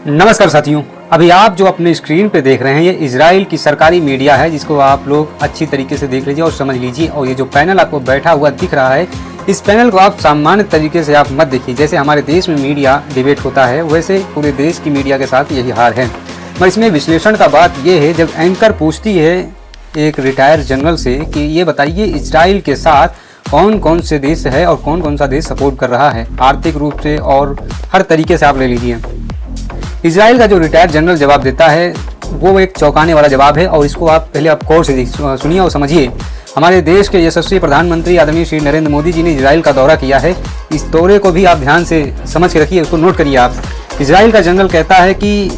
नमस्कार साथियों, अभी आप जो अपने स्क्रीन पे देख रहे हैं ये इजराइल की सरकारी मीडिया है, जिसको आप लोग अच्छी तरीके से देख लीजिए और समझ लीजिए। और ये जो पैनल आपको बैठा हुआ दिख रहा है, इस पैनल को आप सामान्य तरीके से आप मत देखिए। जैसे हमारे देश में मीडिया डिबेट होता है, वैसे पूरे देश की मीडिया के साथ यही हाल है। मगर इसमें विश्लेषण का बात यह है, जब एंकर पूछती है एक रिटायर्ड जनरल से कि ये बताइए इजराइल के साथ कौन कौन से देश है और कौन कौन सा देश सपोर्ट कर रहा है आर्थिक रूप से और हर तरीके से, आप ले लीजिए। इजराइल का जो रिटायर्ड जनरल जवाब देता है वो एक चौंकाने वाला जवाब है, और इसको आप पहले आप गौर से सुनिए और समझिए। हमारे देश के यशस्वी प्रधानमंत्री आदरणीय श्री नरेंद्र मोदी जी ने इजराइल का दौरा किया है। इस दौरे को भी आप ध्यान से समझ के रखिए, उसको नोट करिए आप। इजराइल का जनरल कहता है कि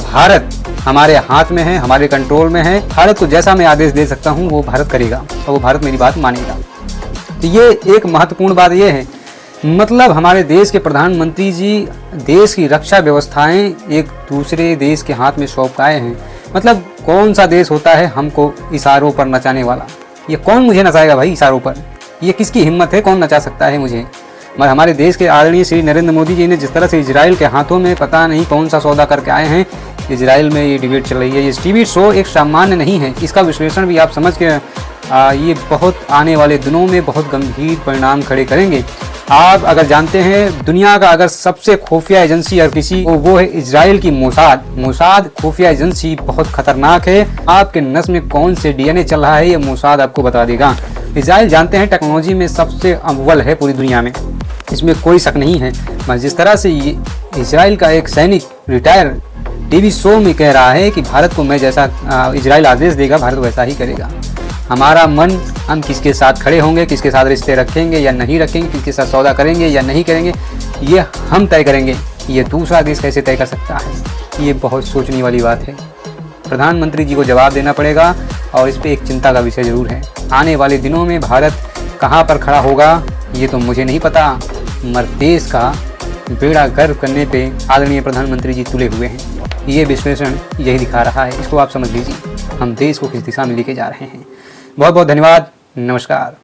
भारत हमारे हाथ में है, हमारे कंट्रोल में है। भारत को जैसा मैं आदेश दे सकता हूँ वो भारत करेगा और वो भारत मेरी बात मानेगा। तो ये एक महत्वपूर्ण बात ये है, मतलब हमारे देश के प्रधानमंत्री जी देश की रक्षा व्यवस्थाएं एक दूसरे देश के हाथ में सौंप आए हैं। मतलब कौन सा देश होता है हमको इशारों पर नचाने वाला? ये कौन मुझे नचाएगा भाई इशारों पर? ये किसकी हिम्मत है? कौन नचा सकता है मुझे? मगर हमारे देश के आदरणीय श्री नरेंद्र मोदी जी ने जिस तरह से इजराइल के हाथों में पता नहीं कौन सा सौदा करके आए हैं, इजराइल में ये डिबेट चल रही है। ये टीवी शो एक सामान्य नहीं है, इसका विश्लेषण भी आप समझ के ये बहुत आने वाले दिनों में बहुत गंभीर परिणाम खड़े करेंगे। आप अगर जानते हैं दुनिया का अगर सबसे खुफिया एजेंसी और किसी वो है इजराइल की मोसाद खुफिया एजेंसी बहुत खतरनाक है। आपके नस में कौन से डीएनए चल रहा है ये मोसाद आपको बता देगा। इजराइल जानते हैं टेक्नोलॉजी में सबसे अव्वल है पूरी दुनिया में, इसमें कोई शक नहीं है। मगर जिस तरह से ये इजराइल का एक सैनिक रिटायर टीवी शो में कह रहा है कि भारत को मैं जैसा इजराइल आदेश देगा भारत वैसा ही करेगा। हमारा मन, हम किसके साथ खड़े होंगे, किसके साथ रिश्ते रखेंगे या नहीं रखेंगे, किसके साथ सौदा करेंगे या नहीं करेंगे, ये हम तय करेंगे। ये दूसरा देश कैसे तय कर सकता है? ये बहुत सोचने वाली बात है। प्रधानमंत्री जी को जवाब देना पड़ेगा और इस पर एक चिंता का विषय जरूर है। आने वाले दिनों में भारत कहाँ पर खड़ा होगा ये तो मुझे नहीं पता, मगर देश का बेड़ा गर्क करने पे आदरणीय प्रधानमंत्री जी तुले हुए हैं। ये विश्लेषण यही दिखा रहा है, इसको आप समझ लीजिए। हम देश को किस दिशा में लेके जा रहे हैं। बहुत बहुत धन्यवाद, नमस्कार।